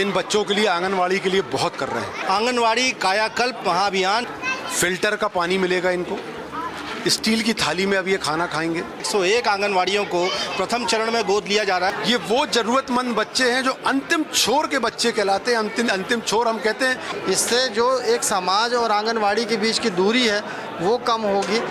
इन बच्चों के लिए आंगनवाड़ी के लिए बहुत कर रहे हैं। आंगनवाड़ी कायाकल्प महाअभियान, फिल्टर का पानी मिलेगा इनको, स्टील की थाली में अब ये खाना खाएंगे। 101 आंगनवाड़ियों को प्रथम चरण में गोद लिया जा रहा है। ये वो जरूरतमंद बच्चे हैं जो अंतिम छोर के बच्चे कहलाते हैं। अंतिम छोर हम कहते हैं। इससे जो एक समाज और आंगनवाड़ी के बीच की दूरी है वो कम होगी।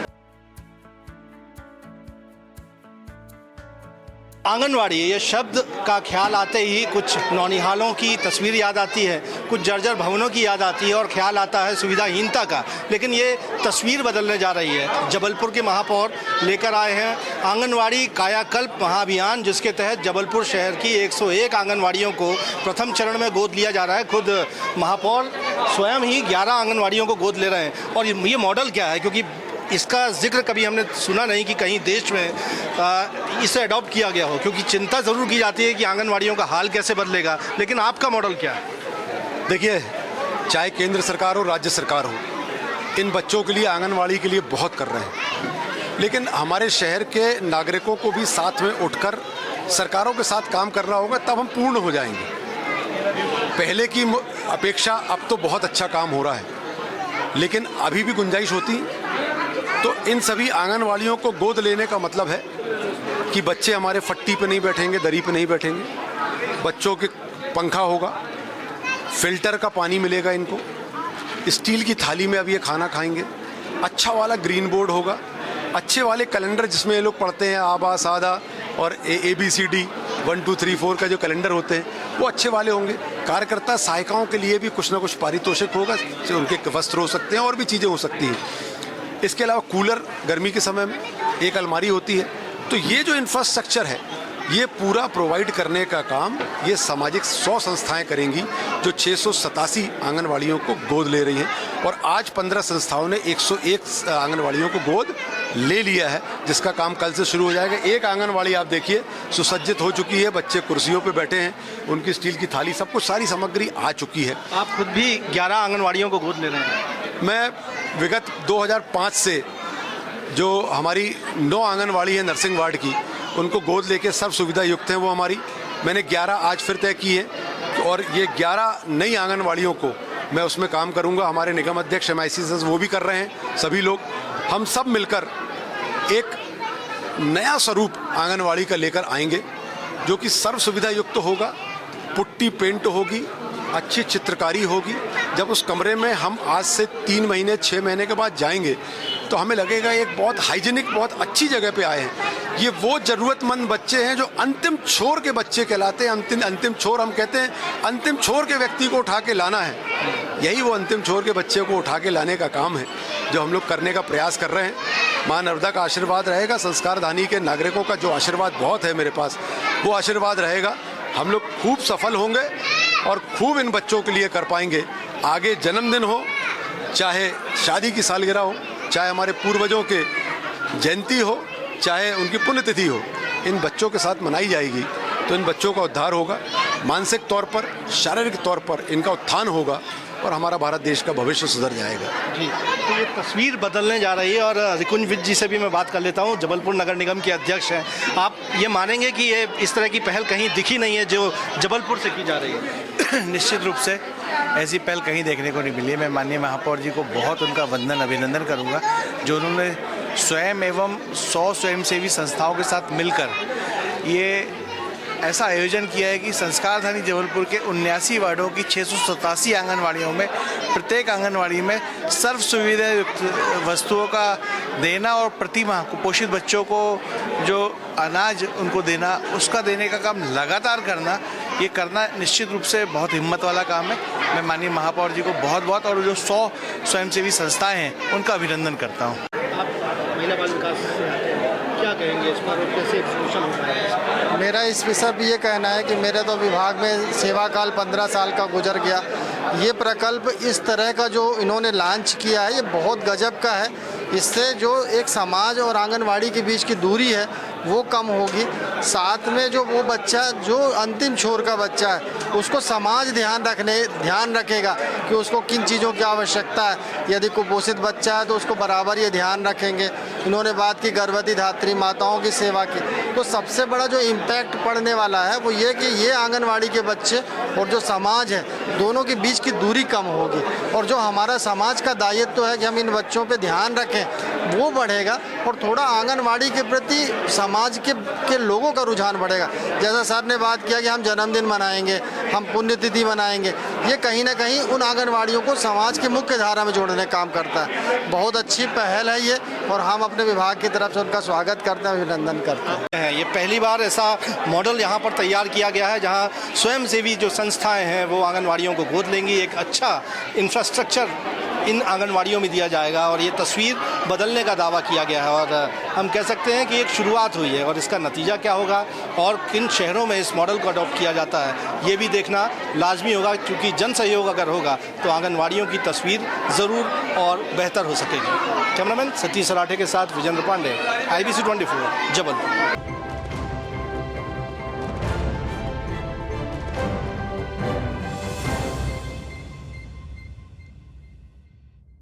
आंगनवाड़ी ये शब्द का ख्याल आते ही कुछ नौनिहालों की तस्वीर याद आती है, कुछ जर्जर भवनों की याद आती है और ख्याल आता है सुविधाहीनता का। लेकिन ये तस्वीर बदलने जा रही है। जबलपुर के महापौर लेकर आए हैं आंगनवाड़ी कायाकल्प महाअभियान, जिसके तहत जबलपुर शहर की 101 आंगनवाड़ियों को प्रथम चरण में गोद लिया जा रहा है। खुद महापौर स्वयं ही 11 आंगनवाड़ियों को गोद ले रहे हैं। और ये मॉडल क्या है, क्योंकि इसका जिक्र कभी हमने सुना नहीं कि कहीं देश में इसे अडॉप्ट किया गया हो, क्योंकि चिंता ज़रूर की जाती है कि आंगनवाड़ियों का हाल कैसे बदलेगा। लेकिन आपका मॉडल क्या है? देखिए, चाहे केंद्र सरकार हो राज्य सरकार हो, इन बच्चों के लिए आंगनवाड़ी के लिए बहुत कर रहे हैं। लेकिन हमारे शहर के नागरिकों को भी साथ में उठकर सरकारों के साथ काम करना होगा, तब हम पूर्ण हो जाएंगे। पहले की अपेक्षा अब तो बहुत अच्छा काम हो रहा है, लेकिन अभी भी गुंजाइश होती। तो इन सभी आंगनवाड़ियों को गोद लेने का मतलब है कि बच्चे हमारे फट्टी पे नहीं बैठेंगे, दरी पे नहीं बैठेंगे, बच्चों के पंखा होगा, फिल्टर का पानी मिलेगा इनको, स्टील की थाली में अब ये खाना खाएंगे, अच्छा वाला ग्रीन बोर्ड होगा, अच्छे वाले कैलेंडर जिसमें ये लोग पढ़ते हैं आबा सादा और ABCD 1 2 3 4 का जो कैलेंडर होते हैं वो अच्छे वाले होंगे। कार्यकर्ता सहायिकाओं के लिए भी कुछ ना कुछ पारितोषिक होगा, उनके वस्त्र हो सकते हैं और भी चीज़ें हो सकती हैं। इसके अलावा कूलर गर्मी के समय में, एक अलमारी होती है। तो ये जो इंफ्रास्ट्रक्चर है ये पूरा प्रोवाइड करने का काम ये सामाजिक 100 संस्थाएं करेंगी, जो 687 आंगनवाड़ियों को गोद ले रही हैं। और आज 15 संस्थाओं ने 101 आंगनवाड़ियों को गोद ले लिया है, जिसका काम कल से शुरू हो जाएगा। एक आंगनवाड़ी आप देखिए सुसज्जित हो चुकी है, बच्चे कुर्सियों पे बैठे हैं, उनकी स्टील की थाली, सब कुछ सारी सामग्री आ चुकी है। आप खुद भी 11 आंगनवाड़ियों को गोद ले रहे हैं। मैं विगत 2005 से जो हमारी 9 आंगनवाड़ी है नर्सिंग वार्ड की, उनको गोद लेके सब सुविधा युक्त हैं वो हमारी। मैंने 11 आज फिर तय की है और ये 11 नई आंगनवाड़ियों को मैं उसमें काम करूंगा। हमारे निगम अध्यक्ष MIC वो भी कर रहे हैं, सभी लोग हम सब मिलकर एक नया स्वरूप आंगनवाड़ी का लेकर आएंगे, जो कि सर्व सुविधा युक्त होगा, पुट्टी पेंट होगी, अच्छी चित्रकारी होगी। जब उस कमरे में हम आज से 3 महीने 6 महीने के बाद जाएंगे तो हमें लगेगा एक बहुत हाइजीनिक, बहुत अच्छी जगह पे आए हैं। ये वो जरूरतमंद बच्चे हैं जो अंतिम छोर के बच्चे कहलाते हैं। अंतिम छोर हम कहते हैं, अंतिम छोर के व्यक्ति को उठा के लाना है। यही वो अंतिम छोर के बच्चे को उठा के लाने का काम है जो हम लोग करने का प्रयास कर रहे हैं। माँ नर्मदा का आशीर्वाद रहेगा, संस्कारधानी के नागरिकों का जो आशीर्वाद बहुत है मेरे पास, वो आशीर्वाद रहेगा। हम लोग खूब सफल होंगे और खूब इन बच्चों के लिए कर पाएंगे। आगे जन्मदिन हो, चाहे शादी की सालगिरह हो, चाहे हमारे पूर्वजों के जयंती हो, चाहे उनकी पुण्यतिथि हो, इन बच्चों के साथ मनाई जाएगी। तो इन बच्चों का उद्धार होगा, मानसिक तौर पर, शारीरिक तौर पर इनका उत्थान होगा और हमारा भारत देश का भविष्य सुधर जाएगा। जी, तो ये तस्वीर बदलने जा रही है। और रिकुंज विज जी से भी मैं बात कर लेता हूँ, जबलपुर नगर निगम के अध्यक्ष हैं। आप ये मानेंगे कि ये इस तरह की पहल कहीं दिखी नहीं है जो जबलपुर से की जा रही है? निश्चित रूप से ऐसी पहल कहीं देखने को नहीं मिली है। मैं माननीय महापौर जी को बहुत उनका वंदन अभिनंदन करूंगा, जो उन्होंने स्वयं एवं 100 स्वयंसेवी संस्थाओं के साथ मिलकर ये ऐसा आयोजन किया है कि संस्कारधानी जबलपुर के 79 वार्डों की 687 आंगनवाड़ियों में प्रत्येक आंगनवाड़ी में सर्व सुविधा वस्तुओं का देना और प्रति माह कुपोषित बच्चों को जो अनाज उनको देना, उसका देने का काम लगातार करना, ये करना निश्चित रूप से बहुत हिम्मत वाला काम है। मैं माननीय महापौर जी को बहुत बहुत और जो 100 स्वयंसेवी संस्थाएं हैं उनका अभिनंदन करता हूँ। आप महिला बाल विकास से आते हैं, क्या कहेंगे इस पर और कैसे एक्सक्लूशन हो पाएगा? मेरा इस विषय भी ये कहना है कि मेरे तो विभाग में सेवा काल 15 साल का गुजर गया। ये प्रकल्प इस तरह का जो इन्होंने लॉन्च किया है ये बहुत गजब का है। इससे जो एक समाज और आंगनवाड़ी के बीच की दूरी है वो कम होगी। साथ में जो वो बच्चा जो अंतिम छोर का बच्चा है उसको समाज ध्यान रखेगा कि उसको किन चीज़ों की आवश्यकता है। यदि कुपोषित बच्चा है तो उसको बराबर ये ध्यान रखेंगे। इन्होंने बात की गर्भवती धात्री माताओं की सेवा की, तो सबसे बड़ा जो इम्पैक्ट पड़ने वाला है वो ये कि ये आंगनवाड़ी के बच्चे और जो समाज है, दोनों के बीच की दूरी कम होगी। और जो हमारा समाज का दायित्व है कि हम इन बच्चों पे ध्यान रखें, वो बढ़ेगा। और थोड़ा आंगनवाड़ी के प्रति समाज के लोगों का रुझान बढ़ेगा। जैसा सर ने बात किया कि हम जन्मदिन मनाएंगे, हम पुण्यतिथि मनाएंगे, ये कहीं ना कहीं उन आंगनवाड़ियों को समाज की मुख्य धारा में जोड़ने का काम करता है। बहुत अच्छी पहल है ये, और हम अपने विभाग की तरफ से उनका स्वागत करते हैं, अभिनंदन करते हैं। ये पहली बार ऐसा मॉडल यहाँ पर तैयार किया गया है जहाँ स्वयंसेवी जो संस्थाएं हैं वो आंगनवाड़ियों को गोद लेंगी। एक अच्छा इंफ्रास्ट्रक्चर इन आंगनवाड़ियों में दिया जाएगा और ये तस्वीर बदलने का दावा किया गया है। और हम कह सकते हैं कि एक शुरुआत हुई है, और इसका नतीजा क्या होगा और किन शहरों में इस मॉडल को अडॉप्ट किया जाता है, ये भी देखना लाजमी होगा, क्योंकि जन सहयोग अगर होगा तो आंगनवाड़ियों की तस्वीर ज़रूर और बेहतर हो सकेगी। कैमरामैन सतीश सराठे के साथ विजेंद्र पांडे, IBC 24, जबलपुर।